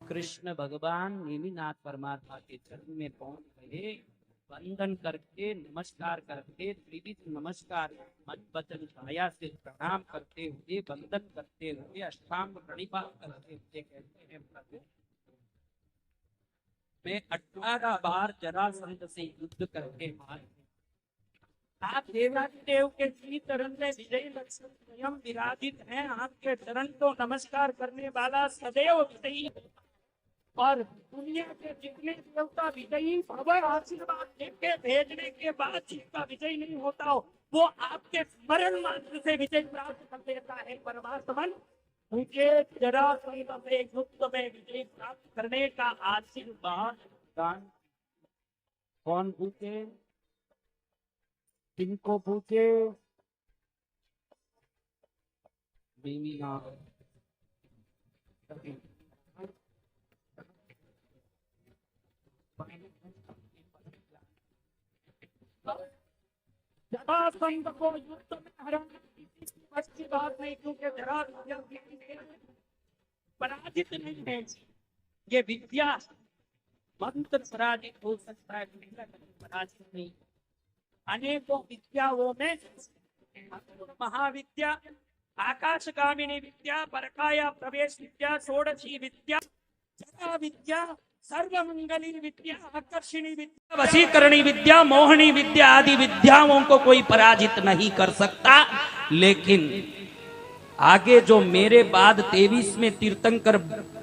कृष्ण भगवान नेमिनाथ परमात्मा के चरण में पहुंच गए, वंदन करके नमस्कार करके त्रिविध नमस्कार मन वचन काया से प्रणाम करते हुए वंदन करते हुए अष्टांग प्रणिपात करते हुए कहते हैं, प्रभु मैं 18 बार जरासंध से युद्ध करके मार, आप देवादिदेव के श्री चरण में विजय लक्ष्मण स्वयं विराजित हैं। आपके चरण तो नमस्कार करने वाला सदैव विजयी, और दुनिया के जितने देवता विजयी भव आशीर्वाद देके भेजने के बाद जिसका विजय नहीं होता हो, वो आपके स्मरण मात्र से विजय प्राप्त कर देता है। परमात्मा मुझे जरासंध से युद्ध में विजय प्राप्त करने का आशीर्वाद दान। कौन पूछे, किनको पूछे? जरासंध को युद्ध में हराना किसी अच्छी बात नहीं, क्योंकि जरासंध पराजित नहीं है। ये विद्या मंत्र पराजित हो सकता है, पराजित नहीं। अनेकों विद्याओं में महाविद्या, आकाशगामिनी विद्या, परकाया प्रवेश विद्या, षोडशी विद्या, जरा विद्या, सर्वमंगली विद्या, आकर्षणी विद्या, वशीकरणी विद्या, मोहनी विद्या आदि विद्याओं को कोई पराजित नहीं कर सकता। लेकिन आगे जो मेरे बाद 23वें तीर्थंकर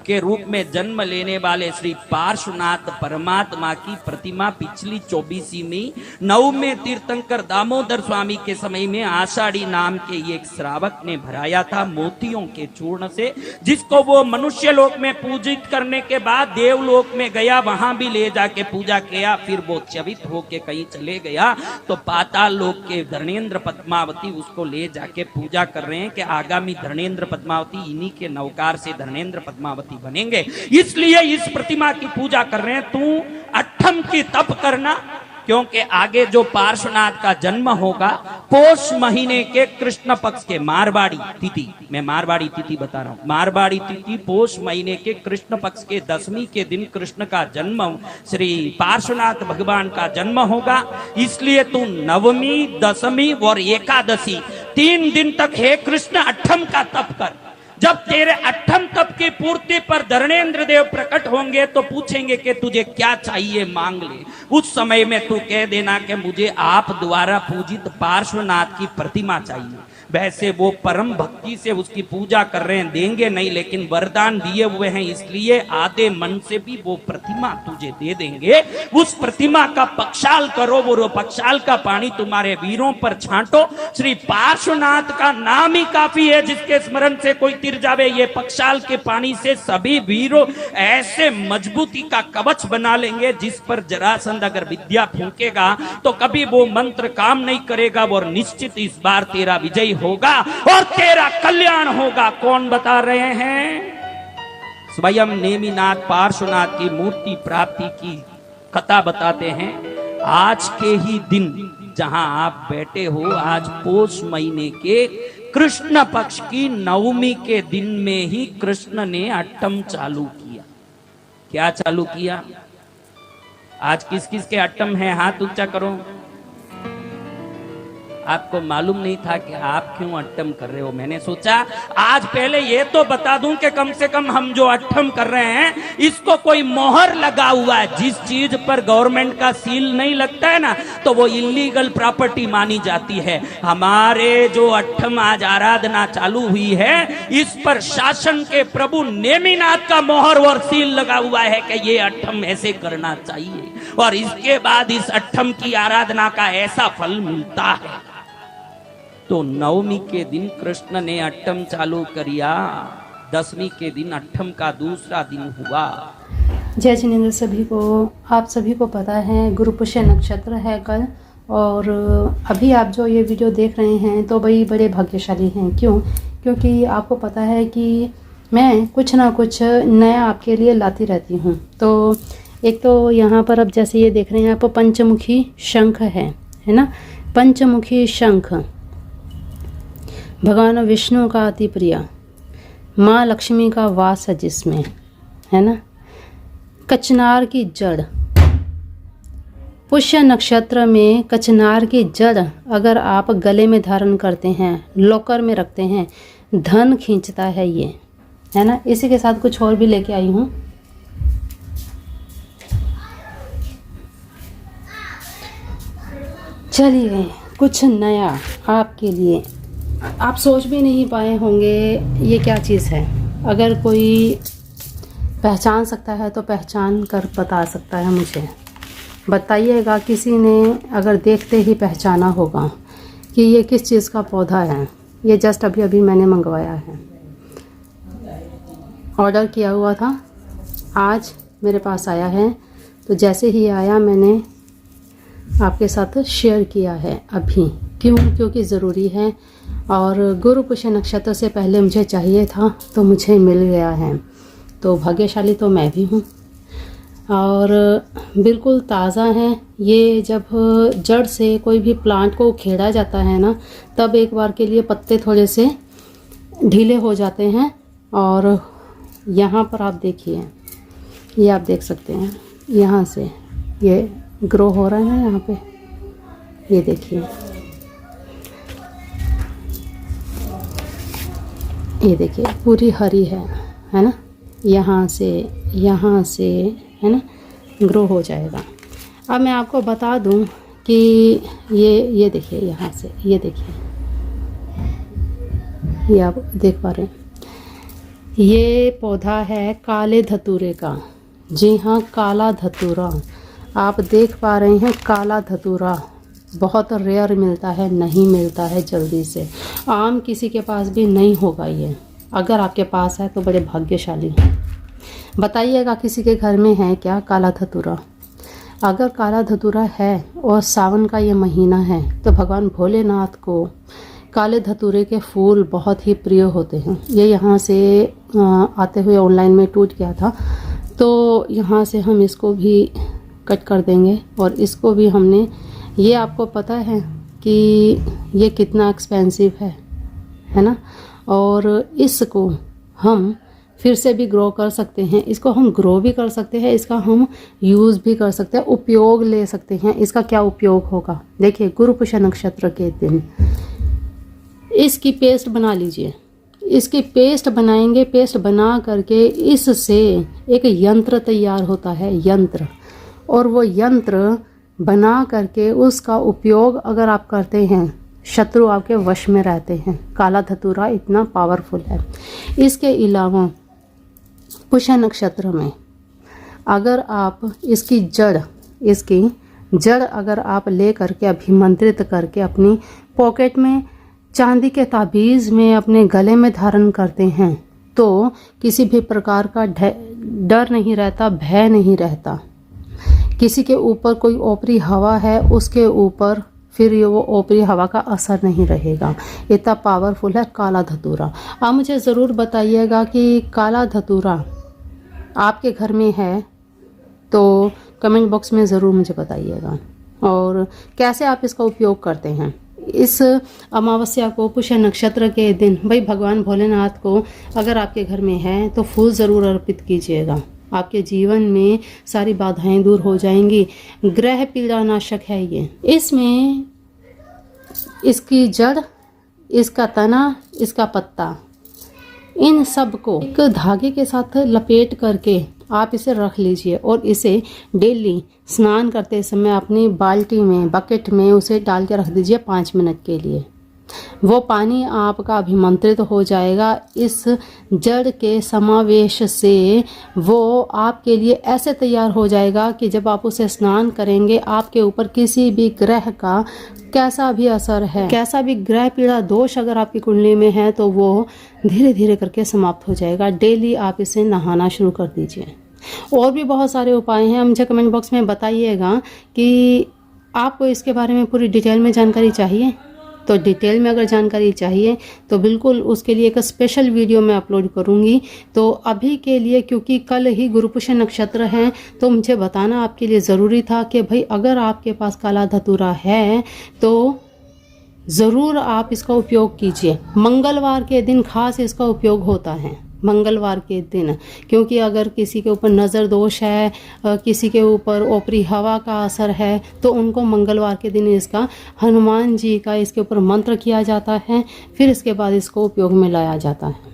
के रूप में जन्म लेने वाले श्री पार्श्वनाथ परमात्मा की प्रतिमा पिछली 24वीं 9वें तीर्थंकर दामोदर स्वामी के समय में आषाढ़ी नाम के एक श्रावक ने भराया था मोतियों के चूर्ण से, जिसको वो मनुष्य लोक में पूजित करने के बाद देवलोक में गया, वहां भी ले जाके पूजा किया, फिर वो च्यवित होके कहीं चले गया तो पाताल लोक के धर्मेंद्र पद्मावती उसको ले जाके पूजा कर रहे हैं कि आगामी धर्मेंद्र पद्मावती इन्हीं के नवकार से धर्मेंद्र पद्मावती बनेंगे, इसलिए इस प्रतिमा की पूजा कर रहे हैं। तू अट्ठम की तप करना, क्योंकि आगे जो पार्श्वनाथ का जन्म होगा पोष महीने के कृष्ण पक्ष के मारवाड़ी तिथि, मैं मारवाड़ी तिथि बता रहा हूं, मारवाड़ी तिथि पोष महीने के कृष्ण पक्ष के 10वीं के दिन कृष्ण का जन्म, श्री पार्श्वनाथ भगवान का जन्म होगा। इसलिए तू 9वीं 10वीं और एकादशी 3 दिन तक हे कृष्ण अट्ठम का तप कर। जब तेरे अट्ठम तप की पूर्ति पर धर्मेंद्र देव प्रकट होंगे तो पूछेंगे कि तुझे क्या चाहिए मांग ले। उस समय में तू कह देना कि मुझे आप द्वारा पूजित पार्श्वनाथ की प्रतिमा चाहिए। वैसे वो परम भक्ति से उसकी पूजा कर रहे हैं, देंगे नहीं, लेकिन वरदान दिए हुए हैं, इसलिए आधे मन से भी वो प्रतिमा तुझे दे देंगे। उस प्रतिमा का पक्षाल करो, वो पक्षाल का पानी तुम्हारे वीरों पर छांटो। श्री पार्श्वनाथ का नाम ही काफी है, जिसके स्मरण से कोई तिर जावे। ये पक्षाल के पानी से सभी वीरों ऐसे मजबूती का कवच बना लेंगे, जिस पर जरासंध अगर विद्या फूंकेगा तो कभी वो मंत्र काम नहीं करेगा, और निश्चित इस बार तेरा विजय होगा और तेरा कल्याण होगा। कौन बता रहे हैं? स्वयं नेमिनाथ पार्श्वनाथ की मूर्ति प्राप्ति की कथा बताते हैं। आज के ही दिन जहां आप बैठे हो, आज पोष महीने के कृष्ण पक्ष की 9वीं के दिन में ही कृष्ण ने अट्ठम चालू किया। क्या चालू किया? आज किस किस के अट्ठम है? हाथ ऊंचा करो। आपको मालूम नहीं था कि आप क्यों अट्ठम कर रहे हो? मैंने सोचा आज पहले ये तो बता दूं कि कम से कम हम जो अट्ठम कर रहे हैं इसको कोई मोहर लगा हुआ है। जिस चीज पर गवर्नमेंट का सील नहीं लगता है ना, तो वो इलीगल प्रॉपर्टी मानी जाती है। हमारे जो अट्ठम आज आराधना चालू हुई है, इस पर शासन के प्रभु नेमिनाथ का मोहर और सील लगा हुआ है कि ये अट्ठम ऐसे करना चाहिए, और इसके बाद इस अट्ठम की आराधना का ऐसा फल मिलता है। तो 9वीं के दिन कृष्ण ने अट्ठम चालू किया, 10वीं के दिन अट्ठम का दूसरा दिन हुआ। जय जिनेंद्र सभी को। आप सभी को पता है गुरु पुष्य नक्षत्र है कल, और अभी आप जो ये वीडियो देख रहे हैं तो भाई बड़े भाग्यशाली हैं। क्यों? क्योंकि आपको पता है कि मैं कुछ ना कुछ नया आपके लिए लाती रहती हूँ। तो एक तो यहाँ पर अब जैसे ये देख रहे हैं आप, पंचमुखी शंख है ना, पंचमुखी शंख। भगवान विष्णु का अति प्रिय, माँ लक्ष्मी का वास है जिसमें, है ना। कचनार की जड़, पुष्य नक्षत्र में कचनार की जड़ अगर आप गले में धारण करते हैं, लॉकर में रखते हैं, धन खींचता है ये, है ना। इसी के साथ कुछ और भी लेके आई हूँ। चलिए कुछ नया आपके लिए, आप सोच भी नहीं पाए होंगे ये क्या चीज़ है। अगर कोई पहचान सकता है तो पहचान कर बता सकता है मुझे, बताइएगा। किसी ने अगर देखते ही पहचाना होगा कि ये किस चीज़ का पौधा है। ये जस्ट अभी अभी मैंने मंगवाया है, ऑर्डर किया हुआ था, आज मेरे पास आया है। तो जैसे ही आया मैंने आपके साथ शेयर किया है अभी। क्यों? क्योंकि ज़रूरी है, और गुरु पुष्य नक्षत्र से पहले मुझे चाहिए था तो मुझे मिल गया है। तो भाग्यशाली तो मैं भी हूँ, और बिल्कुल ताज़ा है ये। जब जड़ से कोई भी प्लांट को उखेड़ा जाता है ना, तब एक बार के लिए पत्ते थोड़े से ढीले हो जाते हैं। और यहाँ पर आप देखिए, ये आप देख सकते हैं, यहाँ से ये ग्रो हो रहा है ना, यहाँ पे ये देखिए, ये देखिए पूरी हरी है ना। यहाँ से है ना, ग्रो हो जाएगा। अब मैं आपको बता दूं कि ये देखिए, यहाँ से ये देखिए, ये आप देख पा रहे हैं, ये पौधा है काले धतूरे का। जी हाँ, काला धतूरा आप देख पा रहे हैं। काला धतूरा बहुत रेयर मिलता है, नहीं मिलता है जल्दी से। आम किसी के पास भी नहीं होगा ये। अगर आपके पास है तो बड़े भाग्यशाली हैं। बताइएगा किसी के घर में है क्या काला धतूरा? अगर काला धतूरा है और सावन का ये महीना है तो भगवान भोलेनाथ को काले धतूरे के फूल बहुत ही प्रिय होते हैं। ये यहाँ से आते हुए ऑनलाइन में टूट गया था, तो यहाँ से हम इसको भी कट कर देंगे। और इसको भी हमने, ये आपको पता है कि ये कितना एक्सपेंसिव है ना। और इसको हम फिर से भी ग्रो कर सकते हैं, इसको हम ग्रो भी कर सकते हैं, इसका हम यूज़ भी कर सकते हैं, उपयोग ले सकते हैं। इसका क्या उपयोग होगा? देखिए, गुरु पुष्य नक्षत्र के दिन इसकी पेस्ट बना लीजिए। इसकी पेस्ट बनाएंगे, पेस्ट बना करके इससे एक यंत्र तैयार होता है, यंत्र। और वो यंत्र बना करके उसका उपयोग अगर आप करते हैं, शत्रु आपके वश में रहते हैं। काला धतूरा इतना पावरफुल है। इसके अलावा पुष्य नक्षत्र में अगर आप इसकी जड़ अगर आप ले करके अभिमंत्रित करके अपनी पॉकेट में, चांदी के ताबीज़ में, अपने गले में धारण करते हैं तो किसी भी प्रकार का डर नहीं रहता, भय नहीं रहता। किसी के ऊपर कोई ऊपरी हवा है, उसके ऊपर फिर ये वो ऊपरी हवा का असर नहीं रहेगा। इतना पावरफुल है काला धतूरा। आप मुझे ज़रूर बताइएगा कि काला धतूरा आपके घर में है तो कमेंट बॉक्स में ज़रूर मुझे बताइएगा, और कैसे आप इसका उपयोग करते हैं। इस अमावस्या को, पुष्य नक्षत्र के दिन, भाई भगवान भोलेनाथ को अगर आपके घर में है तो फूल ज़रूर अर्पित कीजिएगा। आपके जीवन में सारी बाधाएं दूर हो जाएंगी। ग्रह पीड़ा नाशक है ये। इसमें इसकी जड़, इसका तना, इसका पत्ता, इन सब को एक धागे के साथ लपेट करके आप इसे रख लीजिए, और इसे डेली स्नान करते समय अपनी बाल्टी में, बकेट में उसे डाल के रख दीजिए 5 मिनट के लिए। वो पानी आपका अभिमंत्रित हो जाएगा इस जड़ के समावेश से। वो आपके लिए ऐसे तैयार हो जाएगा कि जब आप उसे स्नान करेंगे, आपके ऊपर किसी भी ग्रह का कैसा भी असर है, कैसा भी ग्रह पीड़ा दोष अगर आपकी कुंडली में है, तो वो धीरे धीरे करके समाप्त हो जाएगा। डेली आप इसे नहाना शुरू कर दीजिए। और भी बहुत सारे उपाय हैं, मुझे कमेंट बॉक्स में बताइएगा कि आपको इसके बारे में पूरी डिटेल में जानकारी चाहिए। तो डिटेल में अगर जानकारी चाहिए तो बिल्कुल उसके लिए एक स्पेशल वीडियो मैं अपलोड करूंगी। तो अभी के लिए, क्योंकि कल ही गुरु पुष्य नक्षत्र है, तो मुझे बताना आपके लिए ज़रूरी था कि भाई अगर आपके पास काला धतूरा है तो ज़रूर आप इसका उपयोग कीजिए। मंगलवार के दिन खास इसका उपयोग होता है, मंगलवार के दिन, क्योंकि अगर किसी के ऊपर नज़र दोष है, किसी के ऊपर ऊपरी हवा का असर है, तो उनको मंगलवार के दिन इसका हनुमान जी का इसके ऊपर मंत्र किया जाता है, फिर इसके बाद इसको उपयोग में लाया जाता है।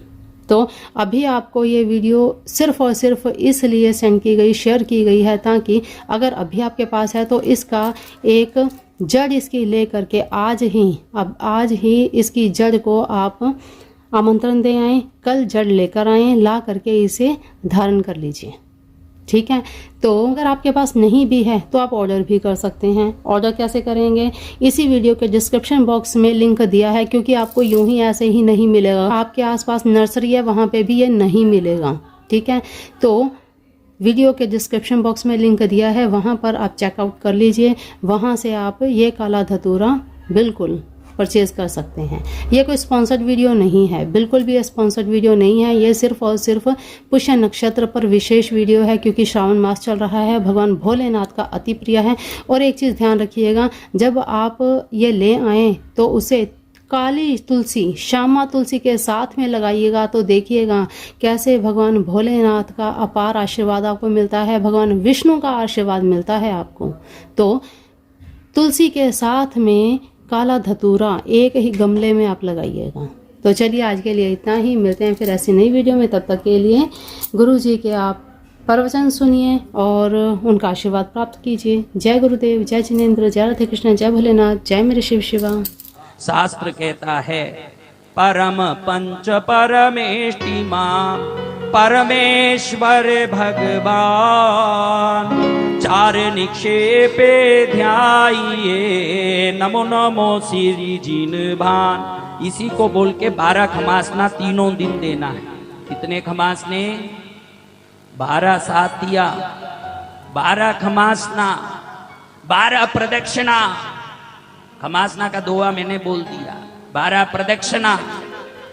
तो अभी आपको ये वीडियो सिर्फ़ और सिर्फ इसलिए सेंड की गई, शेयर की गई है, ताकि अगर अभी आपके पास है तो इसका एक जड़ इसकी ले करके आज ही इसकी जड़ को आप आमंत्रण दे आएँ, कल जड़ लेकर आएँ, ला करके इसे धारण कर लीजिए। ठीक है। तो अगर आपके पास नहीं भी है तो आप ऑर्डर भी कर सकते हैं। ऑर्डर कैसे करेंगे, इसी वीडियो के डिस्क्रिप्शन बॉक्स में लिंक दिया है, क्योंकि आपको यूं ही ऐसे ही नहीं मिलेगा। आपके आसपास नर्सरी है, वहाँ पे भी ये नहीं मिलेगा। ठीक है। तो वीडियो के डिस्क्रिप्शन बॉक्स में लिंक दिया है, वहाँ पर आप चेकआउट कर लीजिए। वहाँ से आप ये काला धतूरा बिल्कुल परचेज कर सकते हैं। ये कोई स्पॉन्सर्ड वीडियो नहीं है, बिल्कुल भी स्पॉन्सर्ड वीडियो नहीं है। ये सिर्फ और सिर्फ पुष्य नक्षत्र पर विशेष वीडियो है, क्योंकि श्रावण मास चल रहा है, भगवान भोलेनाथ का अति प्रिय है। और एक चीज़ ध्यान रखिएगा, जब आप ये ले आएँ तो उसे काली तुलसी, श्यामा तुलसी के साथ में लगाइएगा, तो देखिएगा कैसे भगवान भोलेनाथ का अपार आशीर्वाद आपको मिलता है, भगवान विष्णु का आशीर्वाद मिलता है आपको। तो तुलसी के साथ में काला धतूरा एक ही गमले में आप लगाइएगा। तो चलिए आज के लिए इतना ही, मिलते हैं फिर ऐसी नई वीडियो में। तब तक के लिए गुरु जी के आप प्रवचन सुनिए और उनका आशीर्वाद प्राप्त कीजिए। जय गुरुदेव, जय जिनेन्द्र, जय राधे कृष्ण, जय भोलेनाथ, जय मेरे शिव शिवा। शास्त्र कहता है परम पंच परमेष्टिमा परमेश्वर भगवान, चार निक्षेपे ध्याइए नमो नमो श्री जिन भान। इसी को बोल के 12 खमासना तीनों दिन देना है। कितने खमासने? 12 साथ दिया, 12 खमासना, 12 प्रदक्षिणा। खमासना का दुआ मैंने बोल दिया, 12 प्रदक्षिणा,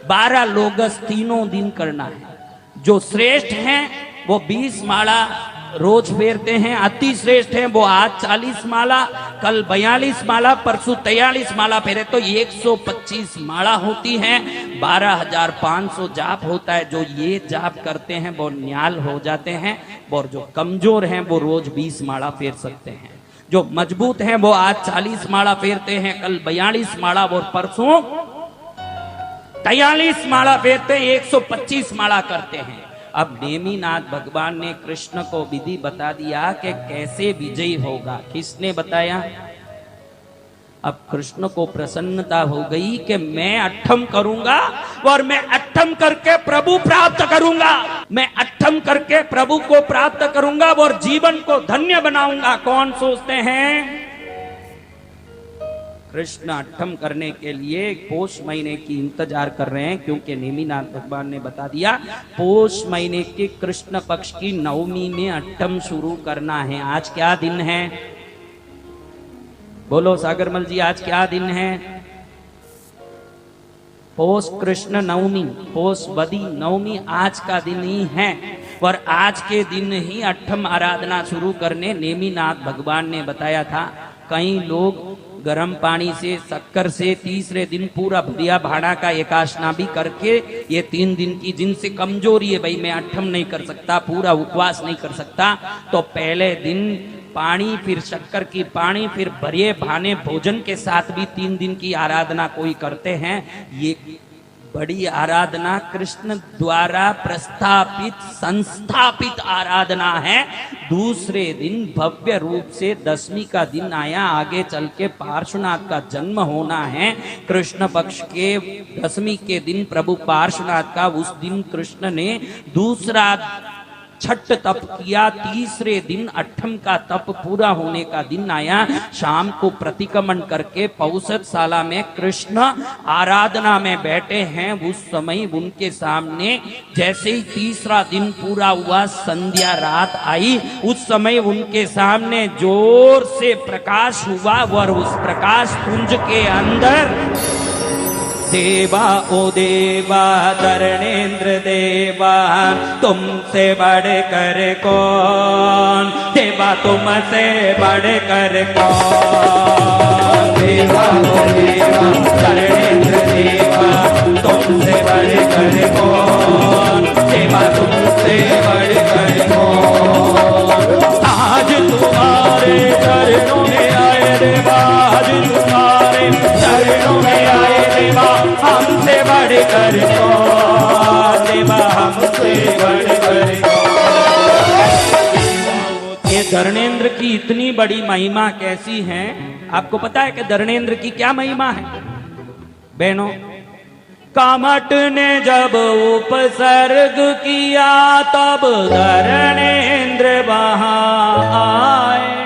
12 लोगस तीनों दिन करना है। जो श्रेष्ठ हैं वो 20 माला रोज फेरते हैं, अति श्रेष्ठ हैं वो आज 40 माला, कल 42 माला, परसों 43 माला फेरे तो 125 माला होती हैं। 12,500 जाप होता है। जो ये जाप करते हैं वो न्याल हो जाते हैं, और जो कमजोर हैं वो रोज 20 माला फेर सकते हैं। जो मजबूत हैं वो आज 40 माला फेरते हैं, कल 42 माला, और परसों 43 माला फेरते, 125 माला करते हैं। अब नेमिनाथ भगवान ने कृष्ण को विधि बता दिया कि कैसे विजयी होगा। किसने बताया? अब कृष्ण को प्रसन्नता हो गई कि मैं अट्ठम करूंगा और मैं अट्ठम करके प्रभु प्राप्त करूंगा, मैं अट्ठम करके प्रभु को प्राप्त करूंगा और जीवन को धन्य बनाऊंगा। कौन सोचते हैं? कृष्ण अट्ठम करने के लिए पोष महीने की इंतजार कर रहे हैं, क्योंकि नेमिनाथ भगवान ने बता दिया पोष महीने के कृष्ण पक्ष की नवमी में अट्ठम शुरू करना है। आज क्या दिन है? बोलो सागरमल जी, आज क्या दिन है? पोष कृष्ण नवमी, पोष बदी नवमी आज का दिन ही है। और आज के दिन ही अट्ठम आराधना शुरू करने नेमिनाथ भगवान ने बताया था। कई लोग गर्म पानी से, शक्कर से तीसरे दिन पूरा भुदिया भाड़ा का एकाशना भी करके, ये 3 दिन की जिनसे कमजोरी है, भाई मैं अट्ठम नहीं कर सकता, पूरा उपवास नहीं कर सकता, तो पहले दिन पानी, फिर शक्कर की पानी, फिर भरिए भाने भोजन के साथ भी 3 दिन की आराधना कोई करते हैं। ये बड़ी आराधना कृष्ण द्वारा प्रस्थापित संस्थापित आराधना है। दूसरे दिन भव्य रूप से 10वीं का दिन आया, आगे चल के पार्श्वनाथ का जन्म होना है। कृष्ण पक्ष के 10वीं के दिन प्रभु पार्श्वनाथ का, उस दिन कृष्ण ने दूसरा छठ तप किया। तीसरे दिन अट्ठम का तप पूरा होने का दिन आया। शाम को प्रतिक्रमण करके पौषधशाला में कृष्ण आराधना में बैठे हैं। उस समय उनके सामने जैसे ही तीसरा दिन पूरा हुआ, संध्या रात आई, उस समय उनके सामने जोर से प्रकाश हुआ और उस प्रकाश पुंज के अंदर देवा ओ देवा धरणेन्द्र देवा तुमसे बढ़कर कौन, देवा तुमसे बढ़कर कौन। देवा हो देवा धरणेंद्र देवा, तुमसे बढ़कर कौन देवा, तुमसे बढ़कर कौन। आज तुम्हारे चरणों में आए देवा, आज तुम्हारे चरणों में आए देवा, हमसे बढ़कर कौन देवा, हमसे बढ़कर कौन। ये धरणेंद्र की इतनी बड़ी महिमा कैसी है, आपको पता है कि धरणेंद्र की क्या महिमा है बहनों? कामट ने जब उपसर्ग किया तब धरणेंद्र वहां आए।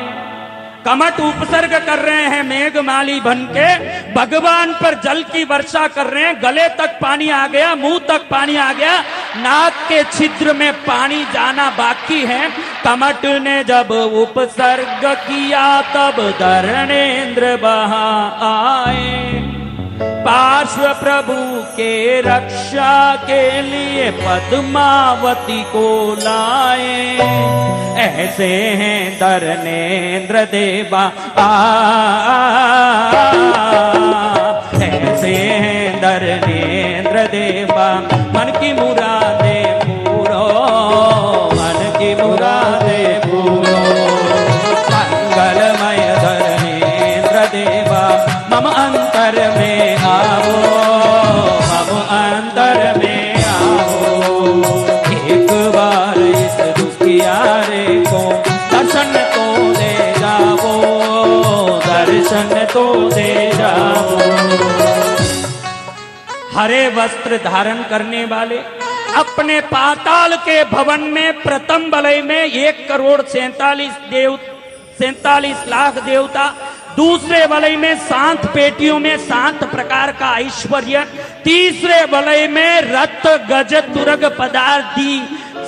कमट उपसर्ग कर रहे हैं मेघमाली बन के, भगवान पर जल की वर्षा कर रहे हैं, गले तक पानी आ गया, मुंह तक पानी आ गया, नाक के छिद्र में पानी जाना बाकी है। कमट ने जब उपसर्ग किया तब धरणेंद्र वहां आए। पार्श्व प्रभु के रक्षा के लिए पद्मावती को लाए। ऐसे हैं धरणेंद्र देवा, ऐसे हैं धरणेंद्र देवा, मन की मुरादे पूरो, मन की मुरादे पूरो। मंगलमय धरणेंद्र देवा, मम अंतर में आओ, मम अंतर में आओ। एक बार इस दुखियारे को दर्शन तो दे जाओ, दर्शन तो दे जाओ। हरे वस्त्र धारण करने वाले अपने पाताल के भवन में प्रथम वलय में 1,47,47 लाख देवता, दूसरे वलय में 7 पेटियों में 7 प्रकार का ऐश्वर्य, तीसरे वलय में रथ गज तुरग पदार्थी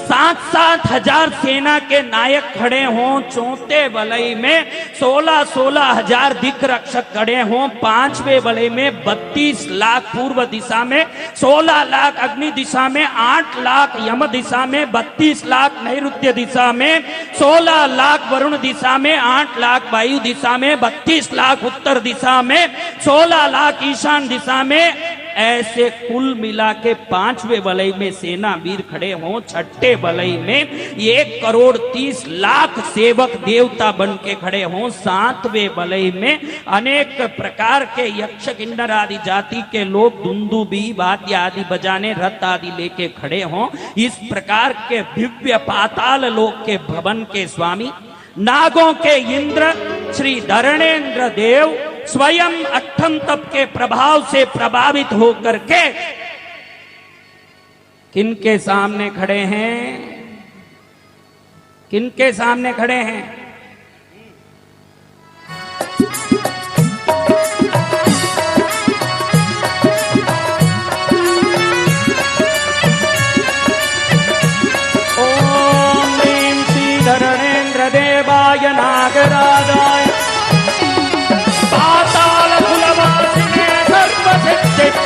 7-7 हजार सेना के नायक खड़े हों, चौथे वलय में 16-16 हजार दिक् रक्षक खड़े हों, पांचवें वलय में 32 लाख पूर्व दिशा में, 16 लाख अग्नि दिशा में, 8 लाख यम दिशा में, 32 लाख नैऋत्य दिशा में, 16 लाख वरुण दिशा में, 8 लाख वायु दिशा में, 32 लाख उत्तर दिशा में, 16 लाख ईशान दिशा में। ऐसे कुल मिला के 5वें वलय में सेना वीर खड़े हों, छठे वलय में 1,30,00,000 सेवक देवता बन के खड़े हों, 7वें वलय में अनेक प्रकार के यक्ष किन्नर आदि जाति के लोग दुंदुबी वाद्य आदि बजाने रथ आदि लेके खड़े हों। इस प्रकार के दिव्य पाताल लोक के भवन के स्वामी नागों के इंद्र श्री धरणेंद्र देव स्वयं अट्ठम तप के प्रभाव से प्रभावित होकर के किनके सामने खड़े हैं? किनके सामने खड़े हैं? ओम ह्रीं श्री धरणेंद्र देवाय नागराजाय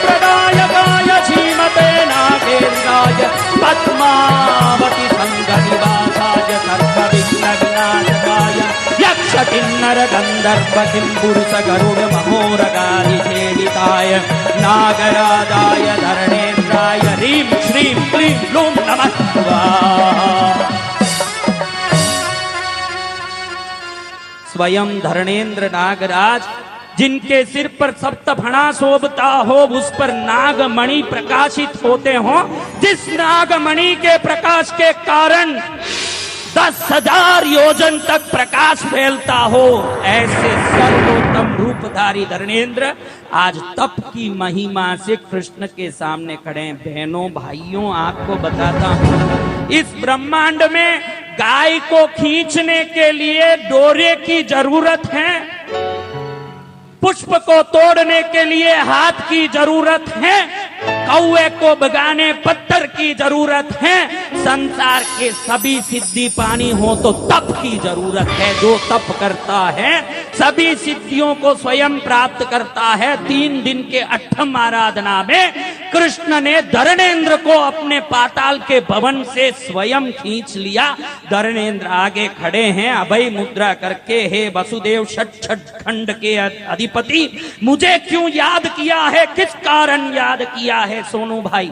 प्रदायकाय श्रीमते नागेन्द्राय पद्मावती संगनिवासाय सर्वविघ्नविनाशकाय यक्ष किन्नर गंधर्व किंपुरुष गरुड महोरगादि सेविताय नागराजाय धरणेन्द्राय ह्रीं श्रीं क्लीं लूं नमः शिवाय। स्वयं धरणेंद्र नागराज जिनके सिर पर सप्तफणा शोभता हो, उस पर नागमणि प्रकाशित होते हो, जिस नागमणि के प्रकाश के कारण 10,000 योजन तक प्रकाश फैलता हो, ऐसे सर्वोत्तम रूपधारी धरणेंद्र आज तप की महिमा से कृष्ण के सामने खड़े हैं। बहनों भाइयों, आपको बताता हूं, इस ब्रह्मांड में गाय को खींचने के लिए डोरे की जरूरत है, पुष्प को तोड़ने के लिए हाथ की जरूरत है, कौवे को भगाने पत्थर की जरूरत है, संसार के सभी सिद्धि पानी हो तो तप की जरूरत है। जो तप करता है सभी सिद्धियों को स्वयं प्राप्त करता है। 3 दिन के अठम आराधना में कृष्ण ने धरणेन्द्र को अपने पाताल के भवन से स्वयं खींच लिया। धरणेन्द्र आगे खड़े हैं अभय मुद्रा करके, हे वसुदेव षट खंड के अधिपति, मुझे क्यों याद किया है, किस कारण याद किया है सोनू भाई,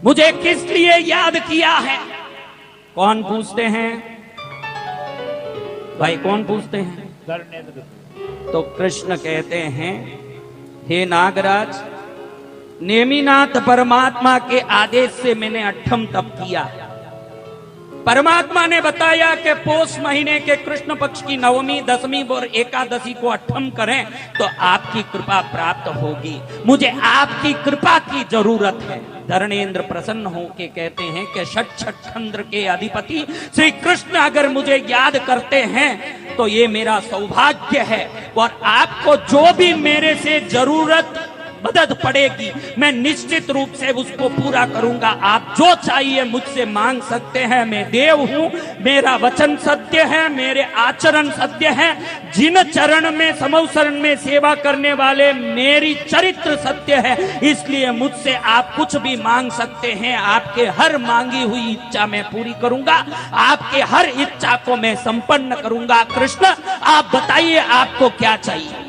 मुझे किस लिए याद किया है? कौन पूछते हैं भाई, कौन पूछते हैं? तो कृष्ण कहते हैं, हे नागराज, नेमिनाथ परमात्मा के आदेश से मैंने अठम तप किया। परमात्मा ने बताया कि पौष महीने के कृष्ण पक्ष की नवमी, दसवीं और एकादशी को अठम करें तो आपकी कृपा प्राप्त होगी। मुझे आपकी कृपा की जरूरत है। धरणेन्द्र प्रसन्न होके कहते हैं कि षट खंड के अधिपति श्री कृष्ण अगर मुझे याद करते हैं तो ये मेरा सौभाग्य है, और आपको जो भी मेरे से जरूरत मदद पड़ेगी मैं निश्चित रूप से उसको पूरा करूंगा। आप जो चाहिए मुझसे मांग सकते हैं। मैं देव हूं, मेरा वचन सत्य है, मेरे आचरण सत्य है। जिन चरण में समवसरण में सेवा करने वाले मेरी चरित्र सत्य है, इसलिए मुझसे आप कुछ भी मांग सकते हैं। आपके हर मांगी हुई इच्छा मैं पूरी करूंगा, आपके हर इच्छा को मैं संपन्न करूंगा। कृष्ण आप बताइए आपको क्या चाहिए?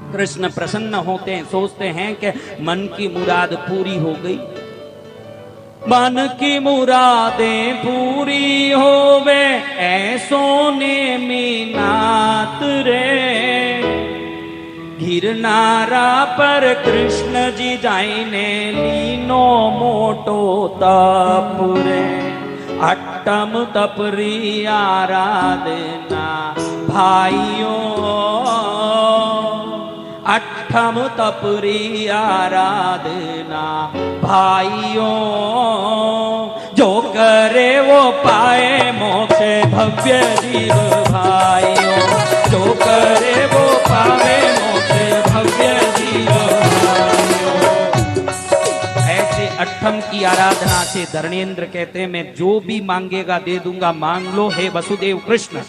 कृष्ण प्रसन्न होते हैं, सोचते हैं कि मन की मुराद पूरी हो गई। मन की मुरादें पूरी होवे ऐसो ने मीनात रे, गिरनारा पर कृष्ण जी जाइने लीनो मोटो तपुरे, अट्टम तपरी आराधना भाइयों, अठम तपरी आराधना भाइयों, जो करे वो पाए मोक्ष भव्य जीव भाइयों, जो करे वो पाए मोक्ष भव्य जीव भाइयों। ऐसे अठम की आराधना से धरणेन्द्र कहते हैं मैं जो भी मांगेगा दे दूंगा, मांग लो हे वसुदेव कृष्ण।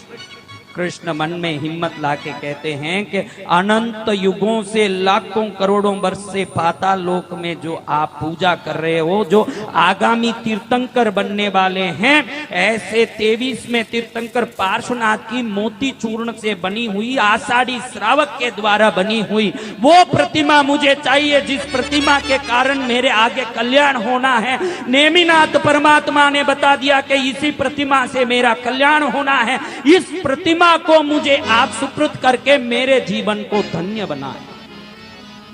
कृष्ण मन में हिम्मत लाके कहते हैं कि अनंत युगों से लाखों करोड़ों वर्ष से पाताल लोक में जो आप पूजा कर रहे हो, जो आगामी तीर्थंकर बनने वाले हैं, ऐसे 23वें तीर्थंकर पार्श्वनाथ की मोती चूर्ण से बनी हुई, आषाढ़ी श्रावक के द्वारा बनी हुई वो प्रतिमा मुझे चाहिए, जिस प्रतिमा के कारण मेरे आगे कल्याण होना है। नेमिनाथ परमात्मा ने बता दिया कि इसी प्रतिमा से मेरा कल्याण होना है। इस प्रतिमा को मुझे आप सुकृत करके मेरे जीवन को धन्य बनाए।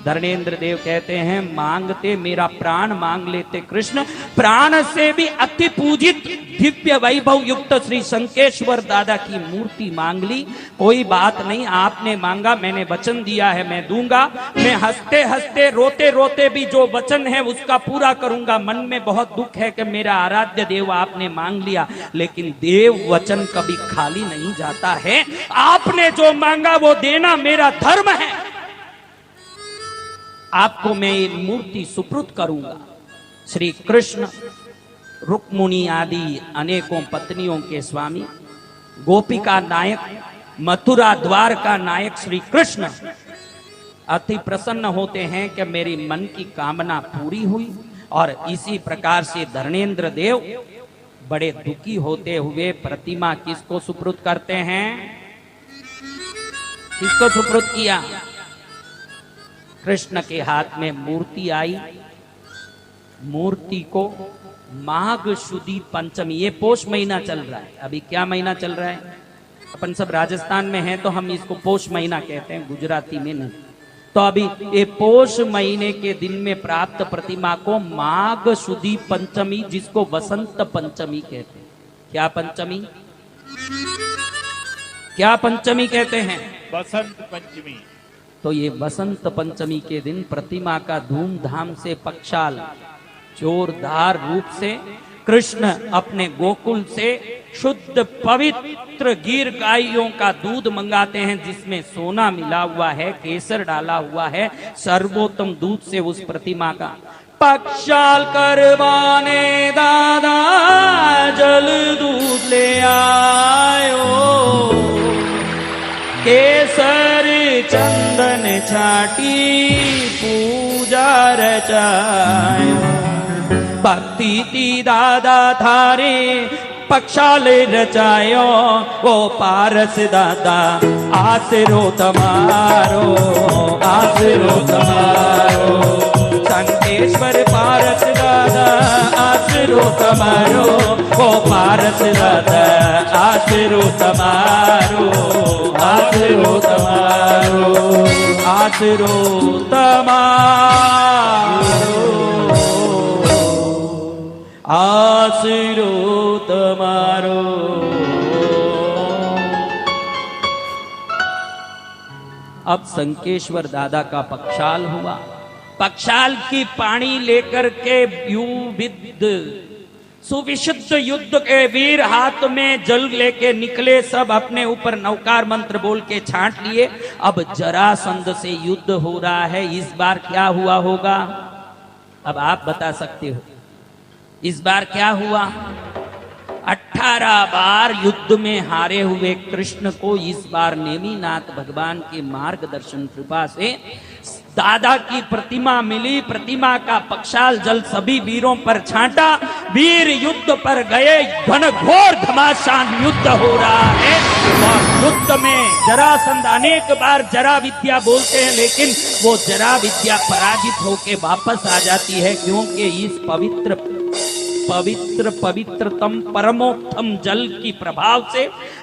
धरणेन्द्र देव कहते हैं मांगते मेरा प्राण मांग लेते कृष्ण, प्राण से भी अति पूजित दिव्य वैभव युक्त श्री शंकेश्वर दादा की मूर्ति मांग ली। कोई बात नहीं, आपने मांगा, मैंने वचन दिया है, मैं दूंगा। मैं हंसते हंसते रोते रोते भी जो वचन है उसका पूरा करूंगा। मन में बहुत दुख है कि मेरा आराध्य देव आपने मांग लिया, लेकिन देव वचन कभी खाली नहीं जाता है। आपने जो मांगा वो देना मेरा धर्म है। आपको मैं ये मूर्ति सुपुर्द करूंगा। श्री कृष्ण रुक्मिणी आदि अनेकों पत्नियों के स्वामी, गोपिका नायक, मथुरा द्वार का नायक श्री कृष्ण अति प्रसन्न होते हैं कि मेरी मन की कामना पूरी हुई। और इसी प्रकार से धरणेन्द्र देव बड़े दुखी होते हुए प्रतिमा किसको सुपुर्द करते हैं? किसको सुपुर्द किया? कृष्ण के हाथ में मूर्ति आई। मूर्ति को माघ शुदी पंचमी, ये पोष महीना चल रहा है। अभी क्या महीना चल रहा है? अपन सब राजस्थान में हैं तो हम इसको पोष महीना कहते हैं, गुजराती में नहीं। तो अभी ये पोष महीने के दिन में प्राप्त प्रतिमा को माघ शुदी पंचमी, जिसको वसंत पंचमी कहते हैं। क्या पंचमी? क्या पंचमी कहते हैं? बसंत पंचमी। तो ये वसंत पंचमी के दिन प्रतिमा का धूमधाम से पक्षाल जोरदार रूप से कृष्ण अपने गोकुल से शुद्ध पवित्र गिर गायों का दूध मंगाते हैं, जिसमें सोना मिला हुआ है, केसर डाला हुआ है। सर्वोत्तम दूध से उस प्रतिमा का पक्षाल करवाने दादा जल दूध ले आयो, केसर चंदन छाटी पूजा रचायो। भक्ति ती दादा थारे पक्षाल रचायो, वो पारस दादा आसरो तमारो, आसरो तमारो। संकेश्वर पारस दादा आसरो तमारो, वो पारस दादा आसरो तमारो, आसरो तमारो, आसरो तमारो, आसरो तमारो। अब संकेश्वर दादा का पक्षाल हुआ। पक्षाल की पानी लेकर के युविद सुविशुद्ध युद्ध के वीर हाथ में जल लेके निकले, सब अपने ऊपर नवकार मंत्र बोल के छांट लिए। अब जरासंध से युद्ध हो रहा है। इस बार क्या हुआ होगा, अब आप बता सकते हो। इस बार क्या हुआ? 18 बार युद्ध में हारे हुए कृष्ण को इस बार नेमिनाथ भगवान के मार्गदर्शन कृपा से दादा की प्रतिमा मिली। प्रतिमा का पक्षाल जल सभी वीरों पर छांटा, वीर युद्ध पर गए। घनघोर घमासान युद्ध हो रहा है और युद्ध में जरासंध अनेक बार जरा विद्या बोलते हैं, लेकिन वो जरा विद्या पराजित होके वापस आ जाती है, क्योंकि इस पवित्रतम परमोत्तम जल की प्रभाव से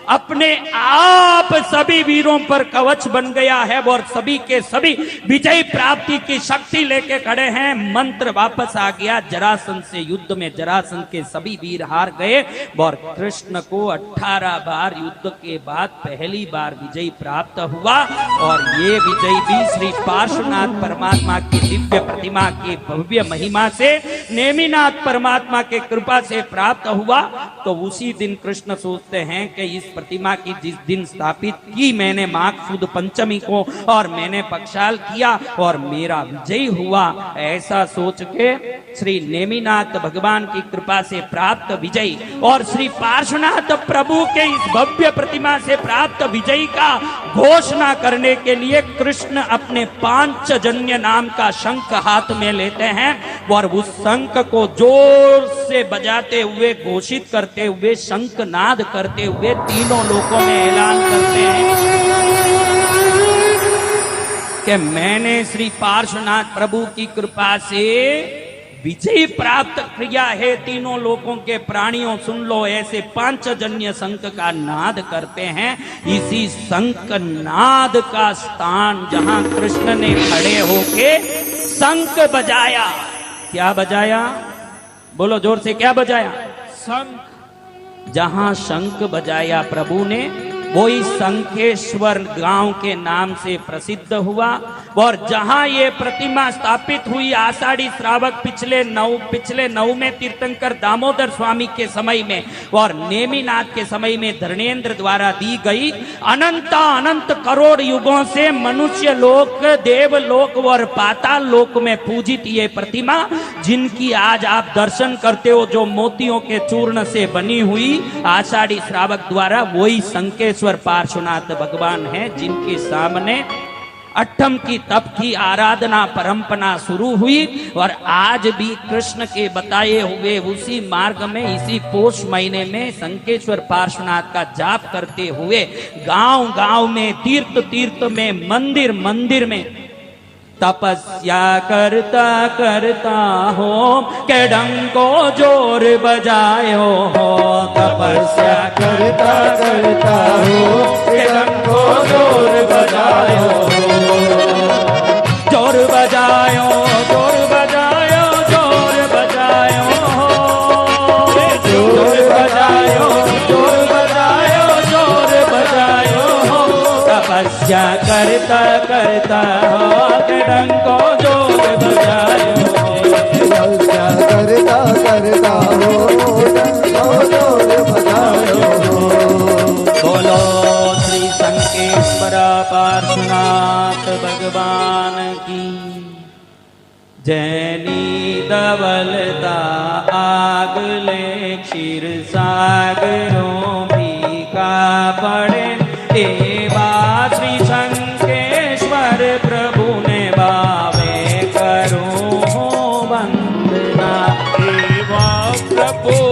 अपने आप सभी वीरों पर कवच बन गया है और सभी के सभी विजय प्राप्ति की शक्ति लेके खड़े हैं। मंत्र वापस आ गया। जरासंध से युद्ध में जरासंध के सभी वीर हार गए और कृष्ण को 18 बार युद्ध के बाद पहली बार विजय प्राप्त हुआ। और ये विजय भी श्री पार्श्वनाथ परमात्मा की दिव्य प्रतिमा की भव्य महिमा से, नेमिनाथ परमात्मा के कृपा से प्राप्त हुआ। तो उसी दिन कृष्ण सोचते हैं कि इस प्रतिमा की जिस दिन स्थापित की मैंने माघ सुद पंचमी को, और मैंने पक्षाल किया और मेरा विजय हुआ, ऐसा सोच के श्री नेमिनाथ भगवान की कृपा से प्राप्त विजय और श्री पार्श्वनाथ प्रभु के इस भव्य प्रतिमा से प्राप्त विजय का घोषणा करने के लिए कृष्ण अपने पांचजन्य नाम का शंख हाथ में लेते हैं और उस शंख को जोर से बजाते हुए, घोषित करते हुए, शंखनाद करते हुए तीनों लोकों में ऐलान करते हैं कि मैंने श्री पार्श्वनाथ प्रभु की कृपा से विजय प्राप्त किया है। तीनों लोकों के प्राणियों सुन लो, ऐसे पांचजन्य शंख का नाद करते हैं। इसी शंख नाद का स्थान जहां कृष्ण ने खड़े होके शंख बजाया, क्या बजाया, बोलो जोर से, क्या बजाया? शंख। जहां शंख बजाया प्रभु ने, वो ही शंखेश्वर गांव के नाम से प्रसिद्ध हुआ। और जहां ये प्रतिमा स्थापित हुई आषाढ़ी श्रावक पिछले नववें तीर्थंकर दामोदर स्वामी के समय में और नेमिनाथ के समय में धर्मेंद्र द्वारा दी गई, अनंत करोड़ युगों से मनुष्य लोक, देवलोक और पाताल लोक में पूजित ये प्रतिमा, जिनकी आज आप दर्शन करते हो, जो मोतियों के चूर्ण से बनी हुई आषाढ़ी श्रावक द्वारा, वही शंखेश्वर पार्श्वनाथ भगवान है, जिनके सामने अट्ठम की तप की आराधना परंपरा शुरू हुई। और आज भी कृष्ण के बताए हुए उसी मार्ग में, इसी पोष महीने में शंखेश्वर पार्श्वनाथ का जाप करते हुए गांव में, तीर्थ में, मंदिर में तपस्या करता हो के डंको जोर बजायो हो। तपस्या करता हो के डंको जोर बजायो हो। जोर बजायो, जोर बजायो, जोर बजायो हो। जोर बजायो, जोर बजायो, जोर बजायो हो। तपस्या करता हो के डंको जोर बजायो। तपस्या करता हो डंको जोर बजायो। बोलो श्री शंखेश्वर पार्श्वनाथ भगवान की जय। नीद गलता आग ले क्षीर सागरों फीका पड़े एवा श्री शंकेश्वर प्रभु ने भावे करो वंदना देवा प्रभु